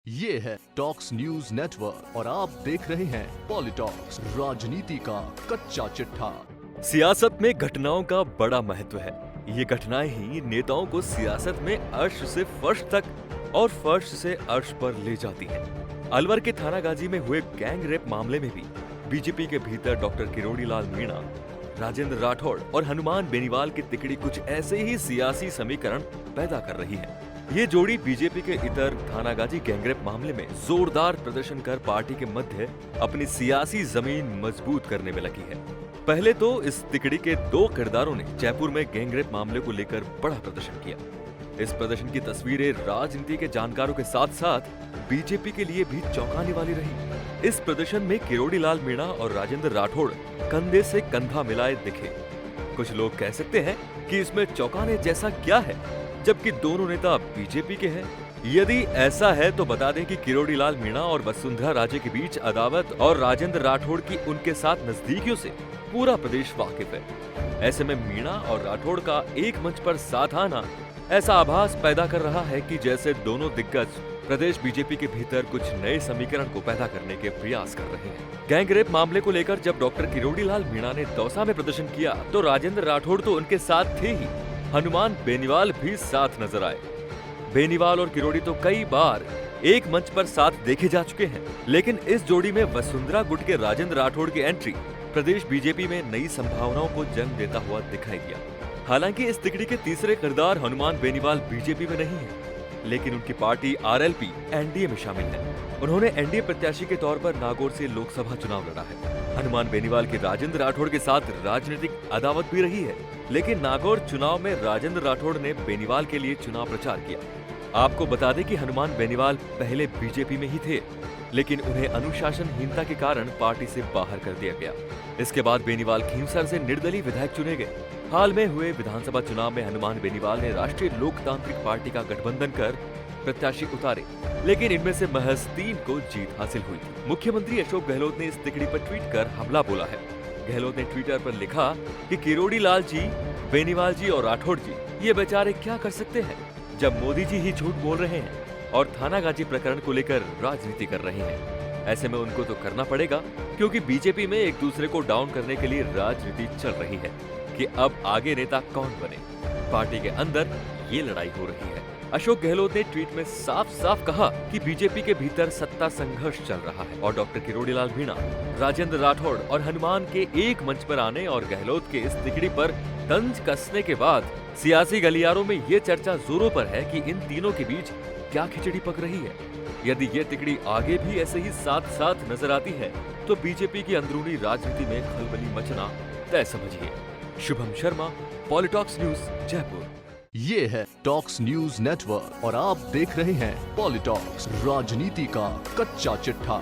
ये है talks news network और आप देख रहे हैं पॉलिटॉक्स, राजनीति का कच्चा चिट्ठा। सियासत में घटनाओं का बड़ा महत्व है। ये घटनाएं ही नेताओं को सियासत में अर्श से फर्श तक और फर्श से अर्श पर ले जाती हैं। अलवर के थानागाजी में हुए गैंग रेप मामले में भी बीजेपी के भीतर डॉक्टर किरोड़ी लाल मीणा, राजेंद्र राठौड़ और हनुमान बेनीवाल की तिकड़ी कुछ ऐसे ही सियासी समीकरण पैदा कर रही है। ये जोड़ी बीजेपी के इतर थानागाजी गैंगरेप मामले में जोरदार प्रदर्शन कर पार्टी के मध्य अपनी सियासी जमीन मजबूत करने में लगी है। पहले तो इस तिकड़ी के दो किरदारों ने जयपुर में गैंगरेप मामले को लेकर बड़ा प्रदर्शन किया। इस प्रदर्शन की तस्वीरें राजनीति के जानकारों के साथ साथ बीजेपी के लिए भी चौंकाने वाली रही। इस प्रदर्शन में किरोड़ी लाल मीणा और राजेंद्र राठौड़ कंधे से कंधा मिलाए दिखे। कुछ लोग कह सकते हैं कि इसमें चौंकाने जैसा क्या है, जबकि दोनों नेता बीजेपी के हैं। यदि ऐसा है तो बता दें कि किरोड़ी लाल मीणा और वसुंधरा राजे के बीच अदावत और राजेंद्र राठौड़ की उनके साथ नजदीकियों से पूरा प्रदेश वाकिफ है। ऐसे में मीणा और राठौड़ का एक मंच पर साथ आना ऐसा आभास पैदा कर रहा है कि जैसे दोनों दिग्गज प्रदेश बीजेपी के भीतर कुछ नए समीकरण को पैदा करने के प्रयास कर रहे हैं। गैंगरेप मामले को लेकर जब डॉक्टर किरोड़ी लाल मीणा ने दौसा में प्रदर्शन किया तो राजेंद्र राठौड़ तो उनके साथ थे ही, हनुमान बेनीवाल भी साथ नजर आए। बेनीवाल और किरोड़ी तो कई बार एक मंच पर साथ देखे जा चुके हैं, लेकिन इस जोड़ी में वसुंधरा गुट के राजेंद्र राठौड़ की एंट्री प्रदेश बीजेपी में नई संभावनाओं को जन्म देता हुआ दिखाई दिया। हालांकि इस तिकड़ी के तीसरे किरदार हनुमान बेनीवाल बीजेपी में नहीं है, लेकिन उनकी पार्टी आरएलपी एनडीए में शामिल है। उन्होंने एनडीए प्रत्याशी के तौर पर नागौर से लोकसभा चुनाव लड़ा है। हनुमान बेनीवाल के राजेंद्र राठौड़ के साथ राजनीतिक अदावत भी रही है, लेकिन नागौर चुनाव में राजेंद्र राठौड़ ने बेनीवाल के लिए चुनाव प्रचार किया। आपको बता दें कि हनुमान बेनीवाल पहले बीजेपी में ही थे, लेकिन उन्हें अनुशासनहीनता के कारण पार्टी से बाहर कर दिया गया। इसके बाद बेनीवाल खींवसर से निर्दलीय विधायक चुने गए। हाल में हुए विधानसभा चुनाव में हनुमान बेनीवाल ने राष्ट्रीय लोकतांत्रिक पार्टी का गठबंधन कर प्रत्याशी उतारे, लेकिन इनमें से महज 3 को जीत हासिल हुई थी। मुख्यमंत्री अशोक गहलोत ने इस तिकड़ी पर ट्वीट कर हमला बोला है। गहलोत ने ट्विटर पर लिखा कि किरोड़ी लाल जी, बेनीवाल जी और राठौड़ जी ये बेचारे क्या कर सकते हैं, जब मोदी जी ही झूठ बोल रहे हैं और थानागाजी प्रकरण को लेकर राजनीति कर रहे हैं। ऐसे में उनको तो करना पड़ेगा, क्योंकि बीजेपी में एक दूसरे को डाउन करने के लिए राजनीति चल रही है कि अब आगे नेता कौन बने। पार्टी के अंदर ये लड़ाई हो रही है। अशोक गहलोत ने ट्वीट में साफ साफ कहा कि बीजेपी के भीतर सत्ता संघर्ष चल रहा है और डॉक्टर किरोड़ी लाल मीणा, राजेंद्र राठौड़ और हनुमान के एक मंच पर आने और गहलोत के इस तिकड़ी पर तंज कसने के बाद सियासी गलियारों में ये चर्चा जोरों पर है कि इन तीनों के बीच क्या खिचड़ी पक रही है। यदि ये तिकड़ी आगे भी ऐसे ही साथ साथ नजर आती है तो बीजेपी की अंदरूनी राजनीति में खलबली मचना तय समझिए। शुभम शर्मा, पॉलिटॉक्स न्यूज, जयपुर। ये है टॉक्स न्यूज नेटवर्क और आप देख रहे हैं पॉलिटॉक्स, राजनीति का कच्चा चिट्ठा।